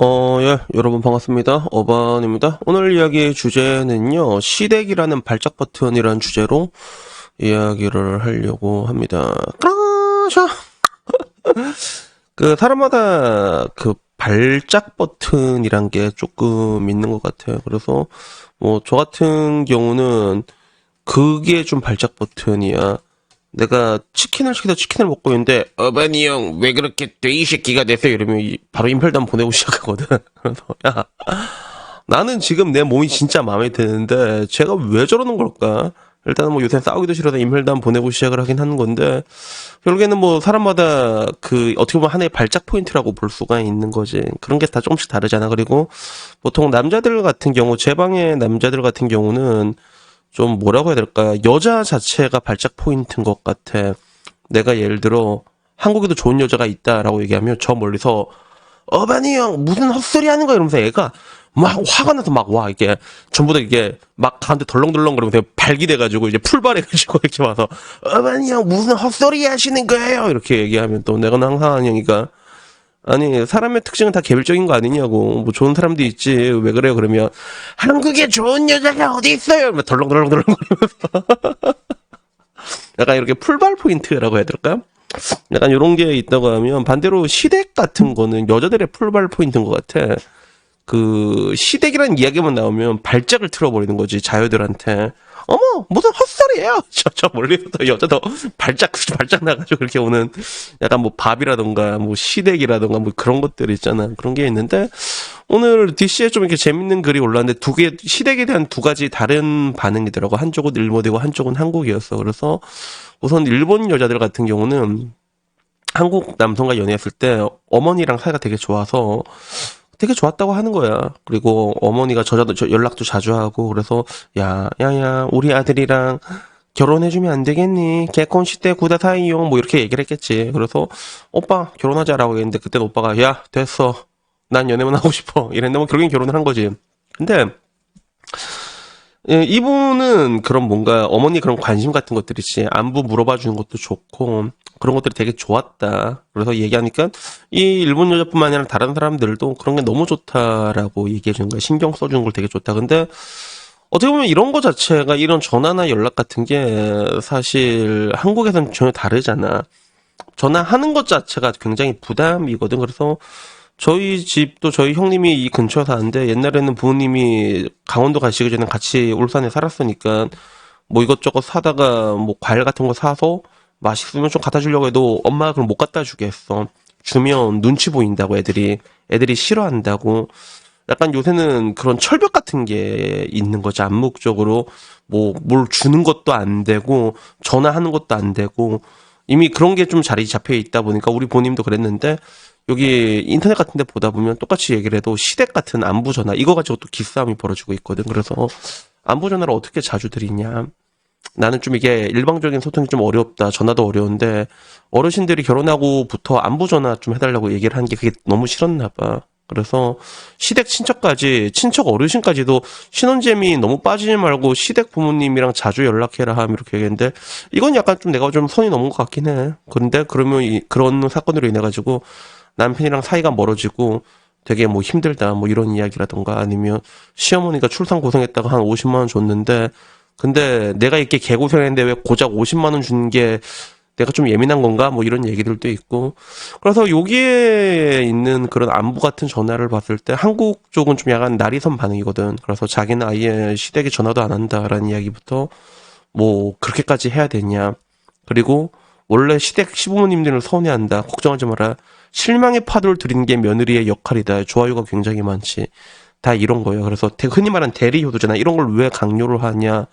예, 여러분 반갑습니다. 어반입니다. 오늘 이야기의 주제는요, 시댁이라는 발작 버튼이라는 주제로 이야기를 하려고 합니다. 그라샤! 사람마다 발작 버튼이란 게 조금 있는 것 같아요. 그래서, 저 같은 경우는 그게 좀 발작 버튼이야. 내가 치킨을 시켜서 치킨을 먹고 있는데 어반이 형 왜 그렇게 돼이 새끼가 됐어 이러면 바로 임펠담 보내고 시작하거든. 그래서 야 나는 지금 내 몸이 진짜 마음에 드는데 제가 왜 저러는 걸까? 일단은 뭐 요새 싸우기도 싫어서 임펠담 보내고 시작을 하긴 하는 건데 결국에는 뭐 사람마다 어떻게 보면 하나의 발작 포인트라고 볼 수가 있는 거지. 그런 게 다 조금씩 다르잖아. 그리고 보통 남자들 같은 경우 제 방의 남자들 같은 경우는 좀 뭐라고 해야 될까? 여자 자체가 발작 포인트인 것 같아. 내가 예를 들어 한국에도 좋은 여자가 있다라고 얘기하면 저 멀리서 어반이 형 무슨 헛소리 하는 거야 이러면서 애가 막 화가 나서 막 와 이게 전부 다 이게 막 가운데 덜렁덜렁 그러면서 발기돼가지고 이제 풀발해가지고 이렇게 와서 어반이 형 무슨 헛소리 하시는 거예요 이렇게 얘기하면 또 내가 항상 한영이가 아니 사람의 특징은 다 개별적인 거 아니냐고 뭐 좋은 사람도 있지 왜 그래요 그러면 한국에 좋은 여자가 어디 있어요 막 덜렁덜렁덜렁 약간 이렇게 풀발 포인트라고 해야 될까 약간 이런 게 있다고 하면 반대로 시댁 같은 거는 여자들의 풀발 포인트인 것 같아 시댁이라는 이야기만 나오면 발작을 틀어버리는 거지 자녀들한테 어머 무슨 헛소리예요 저 멀리서도 여자도 발작 나가지고 그렇게 오는 약간 뭐 밥이라던가 뭐 시댁이라던가 뭐 그런 것들 있잖아 그런 게 있는데 오늘 DC에 좀 이렇게 재밌는 글이 올랐는데 시댁에 대한 두 가지 다른 반응이더라고 한쪽은 일본이고 한쪽은 한국이었어 그래서 우선 일본 여자들 같은 경우는 한국 남성과 연애했을 때 어머니랑 사이가 되게 좋아서 되게 좋았다고 하는 거야. 그리고 어머니가 연락도 자주 하고, 그래서, 야야, 우리 아들이랑 결혼해주면 안 되겠니? 개콘 시대 구다 사이용, 뭐 이렇게 얘기를 했겠지. 그래서, 오빠, 결혼하자라고 했는데, 그때 오빠가, 야, 됐어. 난 연애만 하고 싶어. 이랬는데, 뭐, 결국엔 결혼을 한 거지. 근데, 예, 이분은 그런 뭔가 어머니 그런 관심 같은 것들 있지 안부 물어봐 주는 것도 좋고 그런 것들이 되게 좋았다. 그래서 얘기하니까 이 일본 여자뿐만 아니라 다른 사람들도 그런 게 너무 좋다라고 얘기해 주는 거야. 신경 써주는 걸 되게 좋다. 근데 어떻게 보면 이런 거 자체가 이런 전화나 연락 같은 게 사실 한국에서는 전혀 다르잖아. 전화하는 것 자체가 굉장히 부담이거든. 그래서 저희 집도 저희 형님이 이 근처에 사는데 옛날에는 부모님이 강원도 가시기 전에 같이 울산에 살았으니까 뭐 이것저것 사다가 뭐 과일 같은 거 사서 맛있으면 좀 갖다 주려고 해도 엄마가 그럼 못 갖다 주게 했어. 주면 눈치 보인다고 애들이 싫어한다고. 약간 요새는 그런 철벽 같은 게 있는 거지 암묵적으로 뭐 뭘 주는 것도 안 되고 전화하는 것도 안 되고 이미 그런 게 좀 자리 잡혀 있다 보니까 우리 부모님도 그랬는데 여기 인터넷 같은 데 보다 보면 똑같이 얘기를 해도 시댁 같은 안부 전화 이거 가지고 또 기싸움이 벌어지고 있거든. 그래서 안부 전화를 어떻게 자주 드리냐. 나는 좀 이게 일방적인 소통이 좀 어렵다. 전화도 어려운데 어르신들이 결혼하고부터 안부 전화 좀 해달라고 얘기를 한 게 그게 너무 싫었나 봐. 그래서 시댁 친척 어르신까지도 신혼재미 너무 빠지지 말고 시댁 부모님이랑 자주 연락해라 함 이렇게 얘기했는데 이건 약간 좀 내가 좀 선이 넘은 것 같긴 해. 그런데 그러면 그런 사건으로 인해 가지고 남편이랑 사이가 멀어지고 되게 뭐 힘들다 뭐 이런 이야기라던가 아니면 시어머니가 출산 고생했다가 한 50만 원 줬는데 근데 내가 이렇게 개고생했는데 왜 고작 50만 원 준 게 내가 좀 예민한 건가 뭐 이런 얘기들도 있고 그래서 여기에 있는 그런 안부 같은 전화를 봤을 때 한국 쪽은 좀 약간 날이선 반응이거든. 그래서 자기는 아예 시댁에 전화도 안 한다라는 이야기부터 뭐 그렇게까지 해야 되냐. 그리고 원래 시댁 시부모님들을 서운해한다. 걱정하지 마라. 실망의 파도를 드리는 게 며느리의 역할이다. 좋아요가 굉장히 많지. 다 이런 거예요. 그래서 흔히 말하는 대리 효도잖아. 이런 걸 왜 강요를 하냐.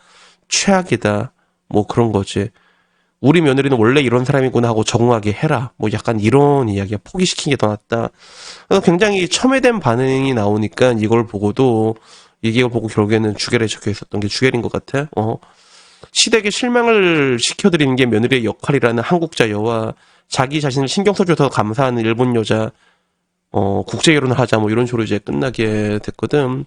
최악이다. 뭐 그런 거지. 우리 며느리는 원래 이런 사람이구나 하고 적응하게 해라. 뭐 약간 이런 이야기야. 포기시킨 게 더 낫다. 그래서 굉장히 첨예된 반응이 나오니까 이걸 보고 결국에는 주결에 적혀 있었던 게 주결인 것 같아. 시댁에 실망을 시켜드리는 게 며느리의 역할이라는 한국자 여와 자기 자신을 신경 써줘서 감사하는 일본 여자 국제 결혼을 하자 뭐 이런 식으로 이제 끝나게 됐거든.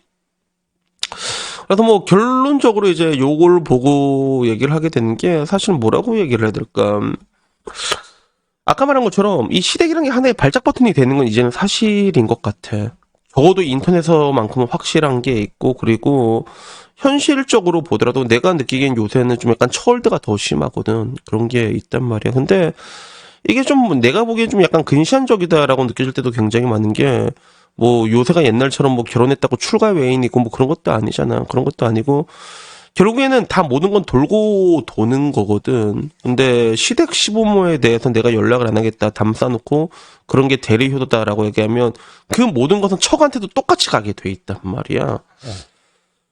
그래서 뭐 결론적으로 이제 요걸 보고 얘기를 하게 되는 게 사실 뭐라고 얘기를 해야 될까? 아까 말한 것처럼 이 시댁이라는 게 하나의 발작 버튼이 되는 건 이제는 사실인 것 같아. 적어도 인터넷에서만큼은 확실한 게 있고, 그리고 현실적으로 보더라도 내가 느끼기엔 요새는 좀 약간 처월드가 더 심하거든. 그런 게 있단 말이야. 근데 이게 좀 내가 보기엔 좀 약간 근시안적이다라고 느껴질 때도 굉장히 많은 게, 뭐 요새가 옛날처럼 뭐 결혼했다고 출가 외인이고 뭐 그런 것도 아니잖아. 그런 것도 아니고 결국에는 다 모든 건 돌고 도는 거거든. 근데 시댁 시부모에 대해서 내가 연락을 안 하겠다 담 쌓아놓고 그런 게 대리효도다라고 얘기하면 그 모든 것은 척한테도 똑같이 가게 돼 있단 말이야.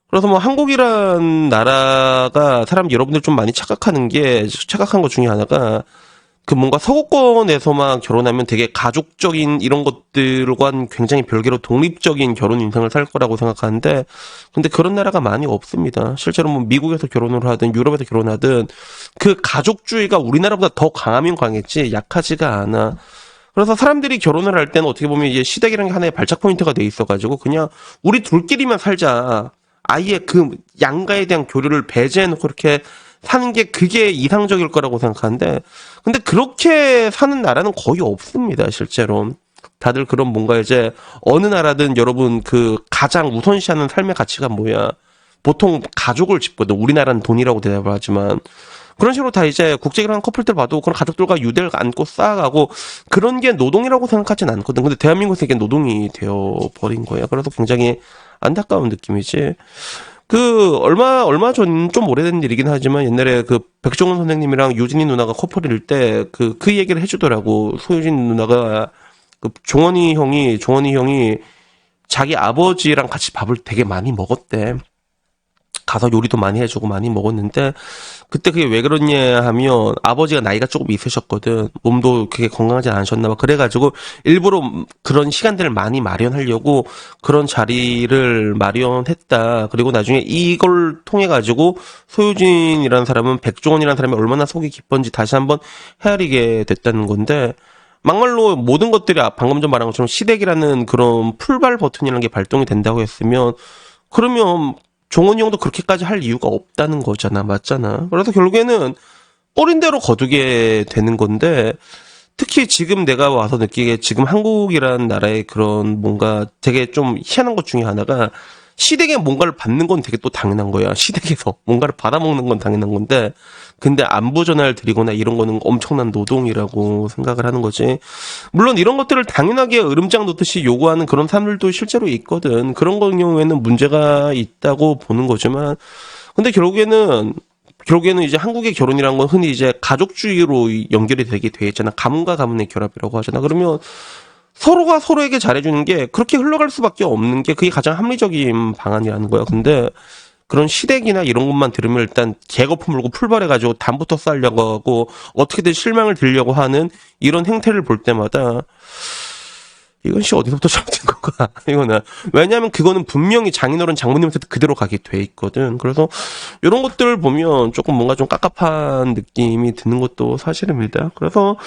그래서 뭐 한국이란 나라가 사람 여러분들 좀 많이 착각하는 게 착각한 것 중에 하나가 그 뭔가 서구권에서만 결혼하면 되게 가족적인 이런 것들과는 굉장히 별개로 독립적인 결혼 인생을 살 거라고 생각하는데 근데 그런 나라가 많이 없습니다. 실제로 뭐 미국에서 결혼을 하든 유럽에서 결혼하든 그 가족주의가 우리나라보다 더 강하면 강했지 약하지가 않아. 그래서 사람들이 결혼을 할 때는 어떻게 보면 이제 시댁이라는 게 하나의 발작 포인트가 돼 있어가지고 그냥 우리 둘끼리만 살자. 아예 그 양가에 대한 교류를 배제해놓고 그렇게 사는 게 그게 이상적일 거라고 생각하는데 근데 그렇게 사는 나라는 거의 없습니다, 실제로. 다들 그런 뭔가 이제 어느 나라든 여러분 그 가장 우선시하는 삶의 가치가 뭐야? 보통 가족을 짚거든. 우리나라는 돈이라고 대답을 하지만 그런 식으로 다 이제 국제결혼 커플들 봐도 그런 가족들과 유대를 안고 쌓아가고 그런 게 노동이라고 생각하진 않거든. 근데 대한민국에서 이게 노동이 되어 버린 거야. 그래서 굉장히 안타까운 느낌이지. 그 얼마 전 좀 오래된 일이긴 하지만 옛날에 그 백종원 선생님이랑 유진이 누나가 커플일 때 그 얘기를 해주더라고. 소유진 누나가 그 종원이 형이 자기 아버지랑 같이 밥을 되게 많이 먹었대. 가서 요리도 많이 해주고 많이 먹었는데 그때 그게 왜 그러냐 하면 아버지가 나이가 조금 있으셨거든. 몸도 그게 건강하지 않으셨나 봐. 그래가지고 일부러 그런 시간들을 많이 마련하려고 그런 자리를 마련했다. 그리고 나중에 이걸 통해 가지고 소유진이라는 사람은 백종원이라는 사람이 얼마나 속이 깊은지 다시 한번 헤아리게 됐다는 건데 막말로 모든 것들이 방금 전 말한 것처럼 시댁이라는 그런 풀발 버튼이라는 게 발동이 된다고 했으면 그러면 종원이 형도 그렇게까지 할 이유가 없다는 거잖아. 맞잖아. 그래서 결국에는 꼬린 대로 거두게 되는 건데 특히 지금 내가 와서 느끼기에 지금 한국이라는 나라의 그런 뭔가 되게 좀 희한한 것 중에 하나가 시댁에 뭔가를 받는 건 되게 또 당연한 거야. 시댁에서 뭔가를 받아먹는 건 당연한 건데 근데 안부 전화를 드리거나 이런 거는 엄청난 노동이라고 생각을 하는 거지. 물론 이런 것들을 당연하게 으름장 놓듯이 요구하는 그런 사람들도 실제로 있거든. 그런 경우에는 문제가 있다고 보는 거지만 근데 결국에는 이제 한국의 결혼이라는 건 흔히 이제 가족주의로 연결이 되게 돼 있잖아. 가문과 가문의 결합이라고 하잖아. 그러면 서로가 서로에게 잘해주는 게 그렇게 흘러갈 수밖에 없는 게 그게 가장 합리적인 방안이라는 거야. 근데 그런 시댁이나 이런 것만 들으면 일단 개거품 물고 풀발해가지고 담부터 쌓으려고 하고 어떻게든 실망을 들려고 하는 이런 행태를 볼 때마다 이건 씨 어디서부터 잘못된 건가? 이거는 왜냐하면 그거는 분명히 장인어른 장모님한테 그대로 가게 돼 있거든. 그래서 이런 것들 보면 조금 뭔가 좀 깝깝한 느낌이 드는 것도 사실입니다. 그래서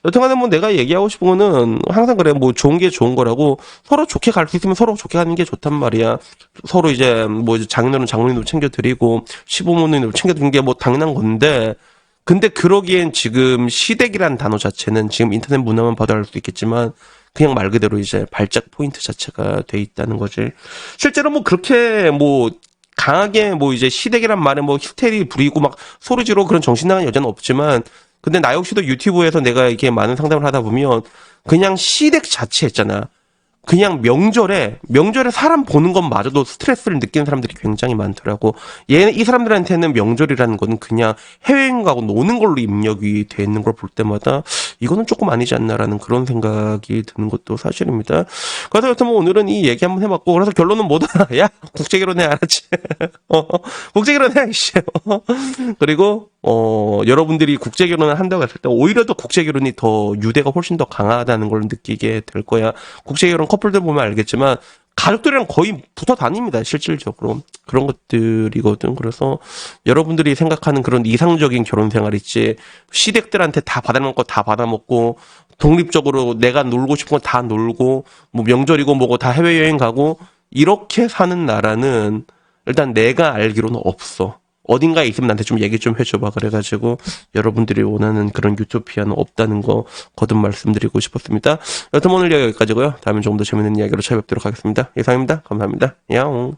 여튼간에 뭐 내가 얘기하고 싶은 거는 항상 그래 뭐 좋은 게 좋은 거라고 서로 좋게 갈 수 있으면 서로 좋게 가는 게 좋단 말이야. 서로 이제 뭐 이제 장인어른 장모님도 챙겨드리고 시부모님도 챙겨드리는 게 뭐 당연한 건데. 근데 그러기엔 지금 시댁이란 단어 자체는 지금 인터넷 문화만 봐도 알 수 있겠지만 그냥 말 그대로 이제 발작 포인트 자체가 돼 있다는 거지. 실제로 뭐 그렇게 뭐 강하게 뭐 이제 시댁이란 말에 뭐 히스테리 부리고 막 소리 지르고 그런 정신 나간 여자는 없지만 근데 나 역시도 유튜브에서 내가 이렇게 많은 상담을 하다 보면 그냥 시댁 자체 있잖아. 그냥 명절에 사람 보는 것마저도 스트레스를 느끼는 사람들이 굉장히 많더라고. 이 사람들한테는 명절이라는 거는 그냥 해외여행 가고 노는 걸로 입력이 돼 있는 걸 볼 때마다 이거는 조금 아니지 않나라는 그런 생각이 드는 것도 사실입니다. 그래서 여튼 뭐 오늘은 이 얘기 한번 해봤고 그래서 결론은 뭐다? 야 국제결혼해 알았지? 국제결혼해 이씨. 그리고 여러분들이 국제결혼을 한다고 했을 때 오히려 더 국제결혼이 더 유대가 훨씬 더 강하다는 걸 느끼게 될 거야. 국제결혼 커플들 보면 알겠지만 가족들이랑 거의 붙어 다닙니다. 실질적으로 그런 것들이거든. 그래서 여러분들이 생각하는 그런 이상적인 결혼 생활 있지 시댁들한테 다 받아먹고 다 받아먹고 독립적으로 내가 놀고 싶은 거 다 놀고 뭐 명절이고 뭐고 다 해외여행 가고 이렇게 사는 나라는 일단 내가 알기로는 없어. 어딘가에 있으면 나한테 좀 얘기 좀 해줘봐. 그래가지고 여러분들이 원하는 그런 유토피아는 없다는 거 거듭 말씀드리고 싶었습니다. 여튼 오늘 여기까지고요. 다음엔 조금 더 재밌는 이야기로 찾아뵙도록 하겠습니다. 이상입니다. 감사합니다. 야옹.